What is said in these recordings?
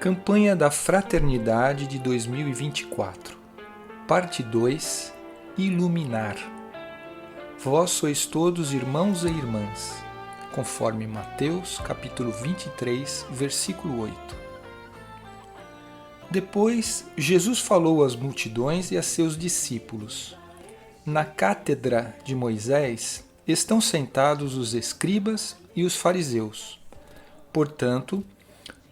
Campanha da Fraternidade de 2024. Parte 2. Iluminar. Vós sois todos irmãos e irmãs, conforme Mateus, capítulo 23, versículo 8. Depois, Jesus falou às multidões e a seus discípulos. Na cátedra de Moisés estão sentados os escribas e os fariseus. Portanto,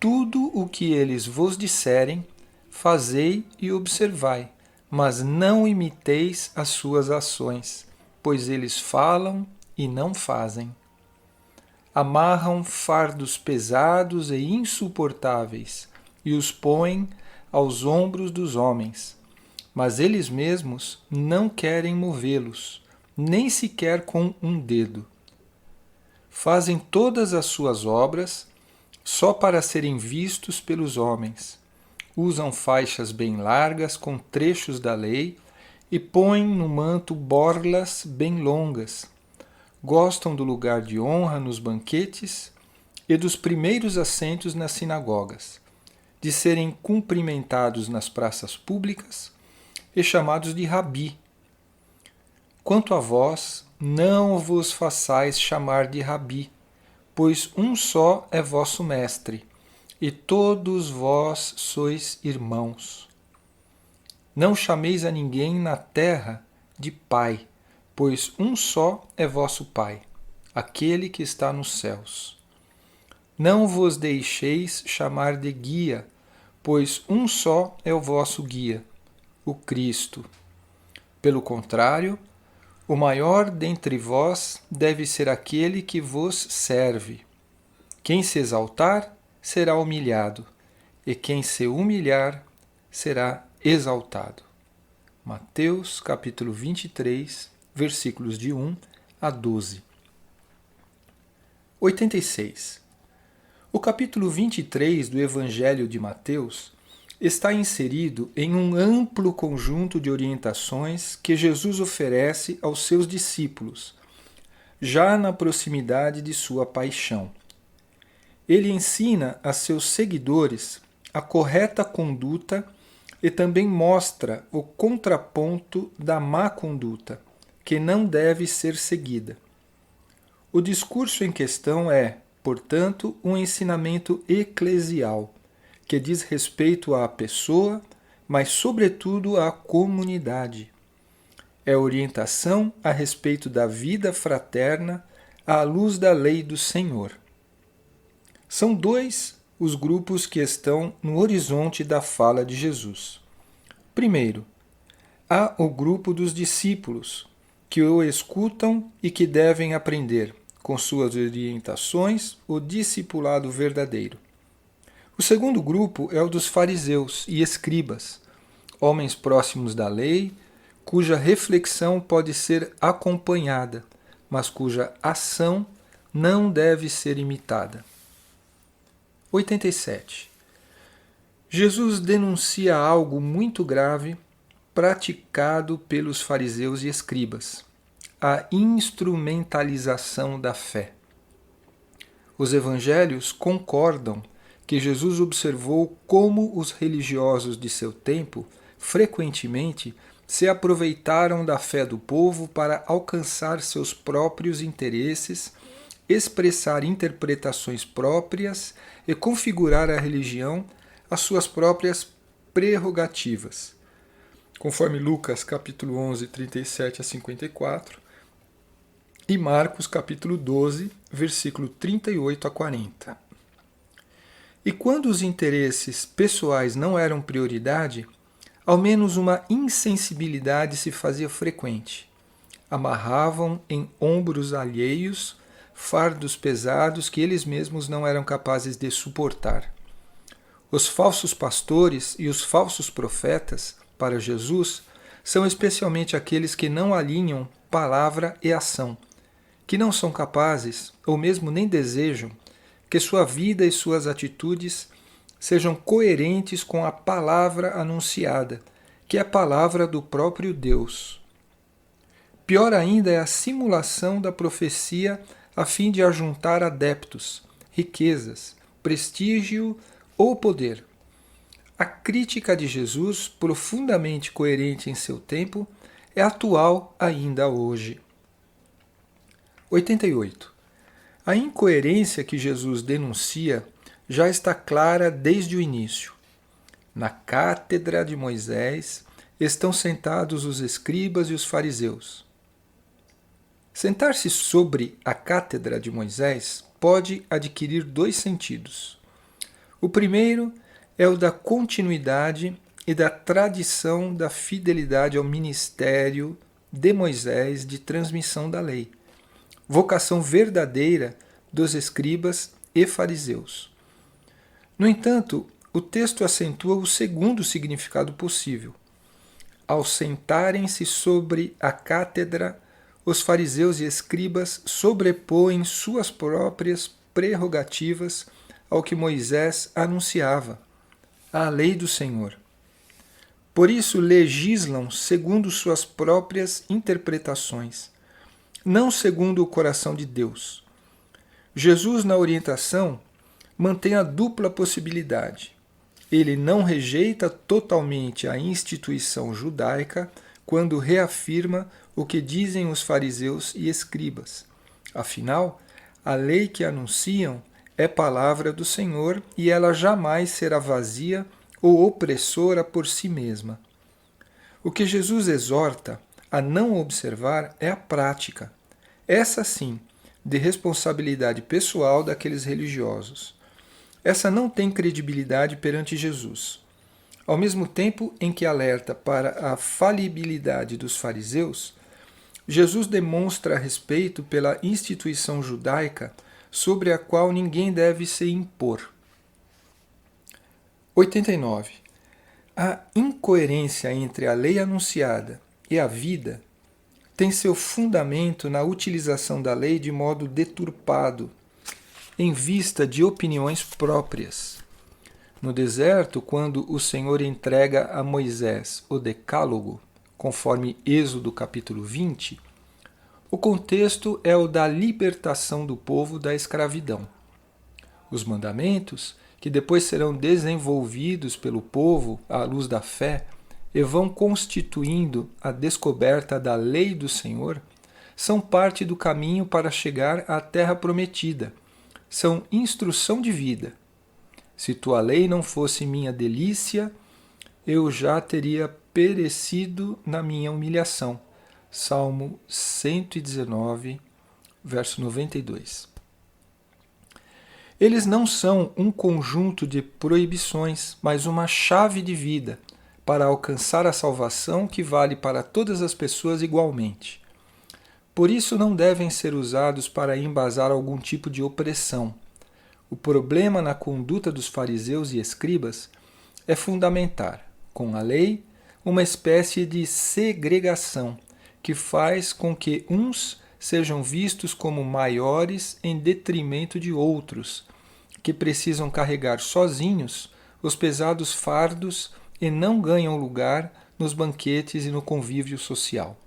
tudo o que eles vos disserem, fazei e observai, mas não imiteis as suas ações, pois eles falam e não fazem. Amarram fardos pesados e insuportáveis e os põem aos ombros dos homens, mas eles mesmos não querem movê-los, nem sequer com um dedo. Fazem todas as suas obras só para serem vistos pelos homens. Usam faixas bem largas com trechos da lei e põem no manto borlas bem longas. Gostam do lugar de honra nos banquetes e dos primeiros assentos nas sinagogas, de serem cumprimentados nas praças públicas e chamados de rabi. Quanto a vós, não vos façais chamar de rabi, pois um só é vosso mestre, e todos vós sois irmãos. Não chameis a ninguém na terra de pai, pois um só é vosso Pai, aquele que está nos céus. Não vos deixeis chamar de guia, pois um só é o vosso guia, o Cristo. Pelo contrário, o maior dentre vós deve ser aquele que vos serve. Quem se exaltar será humilhado, e quem se humilhar será exaltado. Mateus capítulo 23, versículos de 1 a 12. 86. O capítulo 23 do Evangelho de Mateus está inserido em um amplo conjunto de orientações que Jesus oferece aos seus discípulos, já na proximidade de sua paixão. Ele ensina a seus seguidores a correta conduta e também mostra o contraponto da má conduta, que não deve ser seguida. O discurso em questão é, portanto, um ensinamento eclesial, que diz respeito à pessoa, mas sobretudo à comunidade. É orientação a respeito da vida fraterna à luz da lei do Senhor. São dois os grupos que estão no horizonte da fala de Jesus. Primeiro, há o grupo dos discípulos, que o escutam e que devem aprender, com suas orientações, o discipulado verdadeiro. O segundo grupo é o dos fariseus e escribas, homens próximos da lei, cuja reflexão pode ser acompanhada, mas cuja ação não deve ser imitada. 87. Jesus denuncia algo muito grave praticado pelos fariseus e escribas: a instrumentalização da fé. Os evangelhos concordam que Jesus observou como os religiosos de seu tempo frequentemente se aproveitaram da fé do povo para alcançar seus próprios interesses, expressar interpretações próprias e configurar a religião às suas próprias prerrogativas, conforme Lucas capítulo 11, 37 a 54 e Marcos capítulo 12, versículo 38 a 40. E quando os interesses pessoais não eram prioridade, ao menos uma insensibilidade se fazia frequente. Amarravam em ombros alheios fardos pesados que eles mesmos não eram capazes de suportar. Os falsos pastores e os falsos profetas, para Jesus, são especialmente aqueles que não alinham palavra e ação, que não são capazes, ou mesmo nem desejam, que sua vida e suas atitudes sejam coerentes com a palavra anunciada, que é a palavra do próprio Deus. Pior ainda é a simulação da profecia a fim de ajuntar adeptos, riquezas, prestígio ou poder, A crítica de Jesus, profundamente coerente em seu tempo, é atual ainda hoje. 88. A incoerência que Jesus denuncia já está clara desde o início. Na cátedra de Moisés estão sentados os escribas e os fariseus. Sentar-se sobre a cátedra de Moisés pode adquirir dois sentidos. O primeiro é o da continuidade e da tradição da fidelidade ao ministério de Moisés de transmissão da lei, vocação verdadeira dos escribas e fariseus. No entanto, o texto acentua o segundo significado possível. Ao sentarem-se sobre a cátedra, os fariseus e escribas sobrepõem suas próprias prerrogativas ao que Moisés anunciava, a lei do Senhor. Por isso legislam segundo suas próprias interpretações, não segundo o coração de Deus. Jesus, na orientação, mantém a dupla possibilidade. Ele não rejeita totalmente a instituição judaica quando reafirma o que dizem os fariseus e escribas. Afinal, a lei que anunciam é palavra do Senhor e ela jamais será vazia ou opressora por si mesma. O que Jesus exorta a não observar é a prática, essa sim, de responsabilidade pessoal daqueles religiosos. Essa não tem credibilidade perante Jesus. Ao mesmo tempo em que alerta para a falibilidade dos fariseus, Jesus demonstra respeito pela instituição judaica sobre a qual ninguém deve se impor. 89. A incoerência entre a lei anunciada e a vida tem seu fundamento na utilização da lei de modo deturpado, em vista de opiniões próprias. No deserto, quando o Senhor entrega a Moisés o Decálogo, conforme Êxodo capítulo 20, o contexto é o da libertação do povo da escravidão. Os mandamentos, que depois serão desenvolvidos pelo povo à luz da fé e vão constituindo a descoberta da lei do Senhor, são parte do caminho para chegar à terra prometida. São instrução de vida. Se tua lei não fosse minha delícia, eu já teria perecido na minha humilhação. Salmo 119, verso 92. Eles não são um conjunto de proibições, mas uma chave de vida para alcançar a salvação que vale para todas as pessoas igualmente. Por isso não devem ser usados para embasar algum tipo de opressão. O problema na conduta dos fariseus e escribas é fundamentar, com a lei, uma espécie de segregação que faz com que uns sejam vistos como maiores em detrimento de outros, que precisam carregar sozinhos os pesados fardos e não ganham lugar nos banquetes e no convívio social.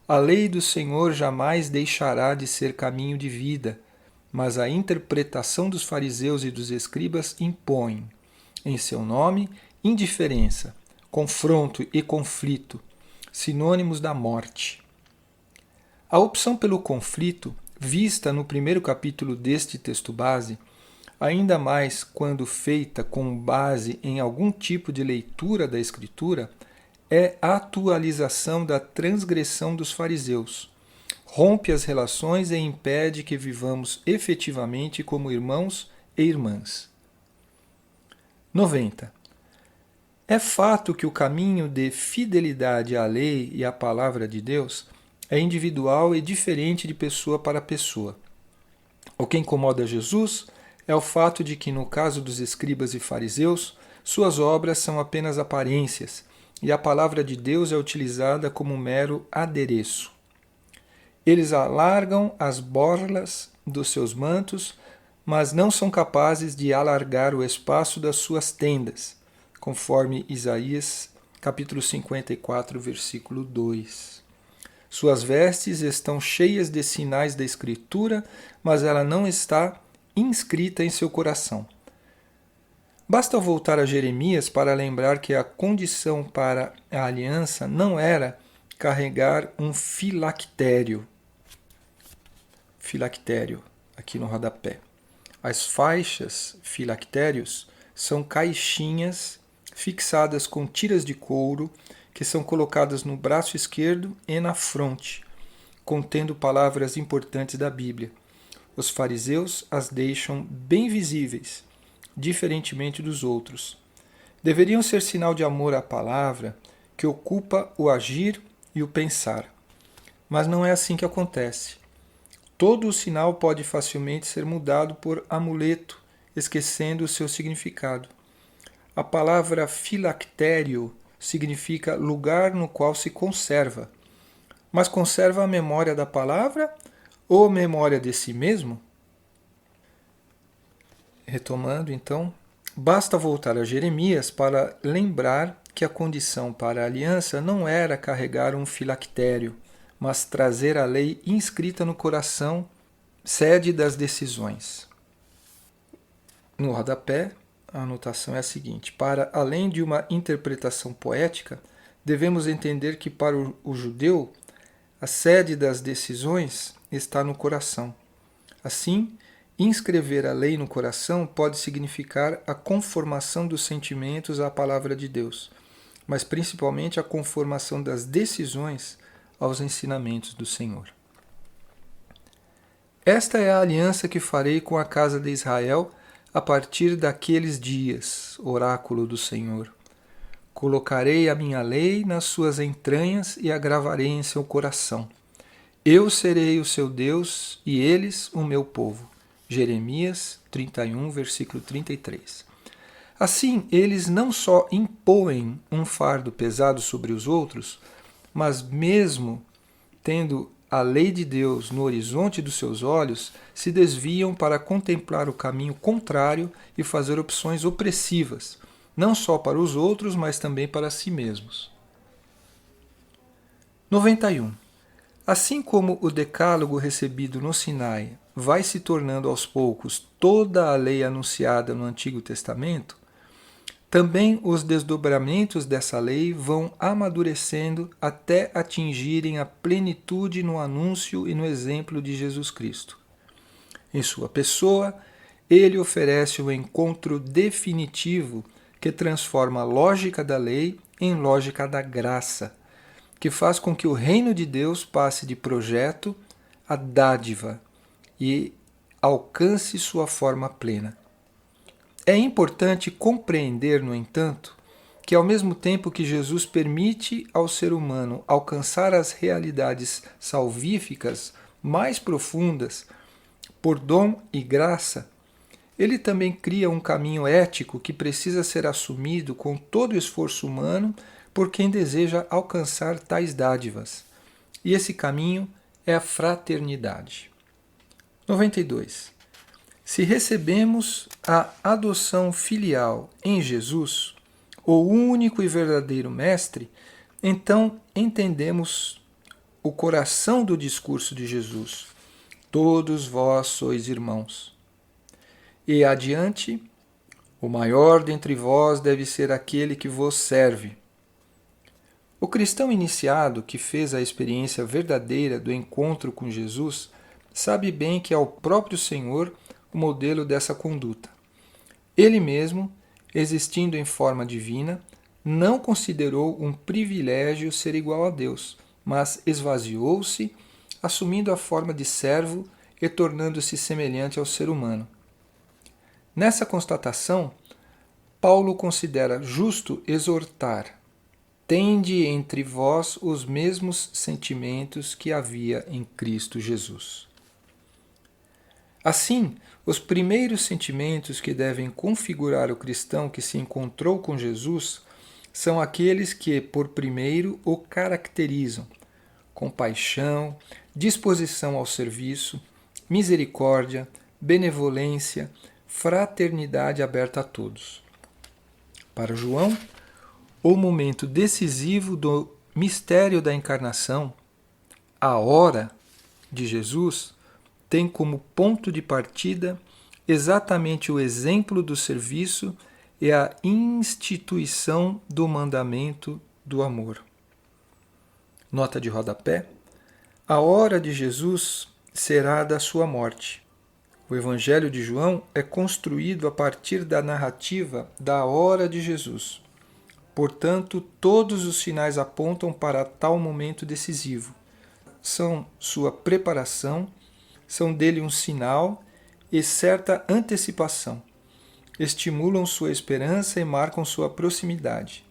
A lei do Senhor jamais deixará de ser caminho de vida, mas a interpretação dos fariseus e dos escribas impõe, em seu nome, indiferença, confronto e conflito, sinônimos da morte. A opção pelo conflito, vista no primeiro capítulo deste texto base, ainda mais quando feita com base em algum tipo de leitura da Escritura, é a atualização da transgressão dos fariseus. Rompe as relações e impede que vivamos efetivamente como irmãos e irmãs. 90. É fato que o caminho de fidelidade à lei e à palavra de Deus é individual e diferente de pessoa para pessoa. O que incomoda Jesus é o fato de que, no caso dos escribas e fariseus, suas obras são apenas aparências e a palavra de Deus é utilizada como um mero adereço. Eles alargam as borlas dos seus mantos, mas não são capazes de alargar o espaço das suas tendas, conforme Isaías capítulo 54, versículo 2. Suas vestes estão cheias de sinais da Escritura, mas ela não está inscrita em seu coração. Basta voltar a Jeremias para lembrar que a condição para a aliança não era carregar um filactério. Filactério, aqui no rodapé. As faixas filactérios são caixinhas fixadas com tiras de couro que são colocadas no braço esquerdo e na fronte, contendo palavras importantes da Bíblia. Os fariseus as deixam bem visíveis, diferentemente dos outros. Deveriam ser sinal de amor à palavra que ocupa o agir e o pensar. Mas não é assim que acontece. Todo o sinal pode facilmente ser mudado por amuleto, esquecendo o seu significado. A palavra filactério significa lugar no qual se conserva. Mas conserva a memória da palavra ou a memória de si mesmo? Retomando, então, basta voltar a Jeremias para lembrar que a condição para a aliança não era carregar um filactério, mas trazer a lei inscrita no coração, sede das decisões. No rodapé, a anotação é a seguinte: para além de uma interpretação poética, devemos entender que para o judeu, a sede das decisões está no coração. Assim, inscrever a lei no coração pode significar a conformação dos sentimentos à palavra de Deus, mas principalmente a conformação das decisões aos ensinamentos do Senhor. Esta é a aliança que farei com a casa de Israel a partir daqueles dias, oráculo do Senhor. Colocarei a minha lei nas suas entranhas e a gravarei em seu coração. Eu serei o seu Deus e eles o meu povo. Jeremias 31, versículo 33. Assim, eles não só impõem um fardo pesado sobre os outros, mas mesmo tendo a lei de Deus no horizonte dos seus olhos, se desviam para contemplar o caminho contrário e fazer opções opressivas, não só para os outros, mas também para si mesmos. 91. Assim como o decálogo recebido no Sinai vai se tornando aos poucos toda a lei anunciada no Antigo Testamento, também os desdobramentos dessa lei vão amadurecendo até atingirem a plenitude no anúncio e no exemplo de Jesus Cristo. Em sua pessoa, ele oferece o encontro definitivo que transforma a lógica da lei em lógica da graça, que faz com que o reino de Deus passe de projeto a dádiva e alcance sua forma plena. É importante compreender, no entanto, que ao mesmo tempo que Jesus permite ao ser humano alcançar as realidades salvíficas mais profundas por dom e graça, ele também cria um caminho ético que precisa ser assumido com todo o esforço humano por quem deseja alcançar tais dádivas. E esse caminho é a fraternidade. 92. Se recebemos a adoção filial em Jesus, o único e verdadeiro Mestre, então entendemos o coração do discurso de Jesus. Todos vós sois irmãos. E adiante, o maior dentre vós deve ser aquele que vos serve. O cristão iniciado que fez a experiência verdadeira do encontro com Jesus sabe bem que é o próprio Senhor o modelo dessa conduta. Ele mesmo, existindo em forma divina, não considerou um privilégio ser igual a Deus, mas esvaziou-se, assumindo a forma de servo e tornando-se semelhante ao ser humano. Nessa constatação, Paulo considera justo exortar: tende entre vós os mesmos sentimentos que havia em Cristo Jesus. Assim, os primeiros sentimentos que devem configurar o cristão que se encontrou com Jesus são aqueles que, por primeiro, o caracterizam: compaixão, disposição ao serviço, misericórdia, benevolência, fraternidade aberta a todos. Para João, o momento decisivo do mistério da encarnação, a hora de Jesus, tem como ponto de partida exatamente o exemplo do serviço é a instituição do mandamento do amor. Nota de rodapé: a hora de Jesus será da sua morte. O Evangelho de João é construído a partir da narrativa da hora de Jesus. Portanto, todos os sinais apontam para tal momento decisivo. São sua preparação, são dele um sinal e certa antecipação. Estimulam sua esperança e marcam sua proximidade.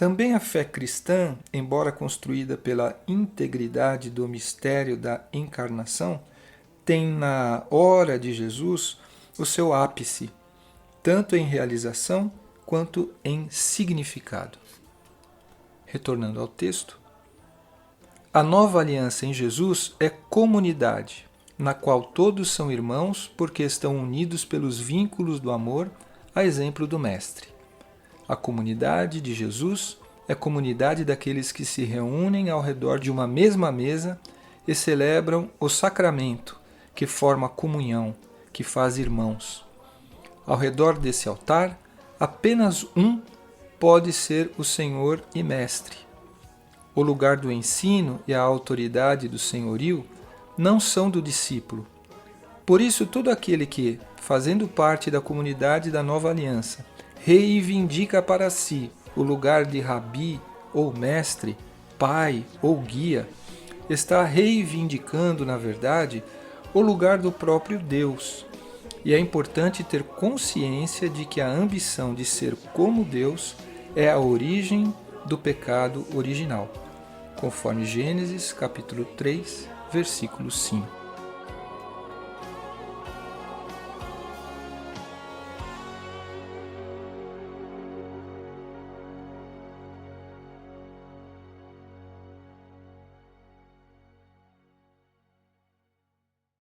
Também a fé cristã, embora construída pela integridade do mistério da encarnação, tem na hora de Jesus o seu ápice, tanto em realização quanto em significado. Retornando ao texto, a nova aliança em Jesus é comunidade, na qual todos são irmãos porque estão unidos pelos vínculos do amor, a exemplo do Mestre. A comunidade de Jesus é a comunidade daqueles que se reúnem ao redor de uma mesma mesa e celebram o sacramento, que forma comunhão, que faz irmãos. Ao redor desse altar, apenas um pode ser o Senhor e Mestre. O lugar do ensino e a autoridade do senhorio não são do discípulo. Por isso, todo aquele que, fazendo parte da comunidade da nova aliança, reivindica para si o lugar de rabi ou mestre, pai ou guia, está reivindicando, na verdade, o lugar do próprio Deus. E é importante ter consciência de que a ambição de ser como Deus é a origem do pecado original, conforme Gênesis capítulo 3, versículo 5.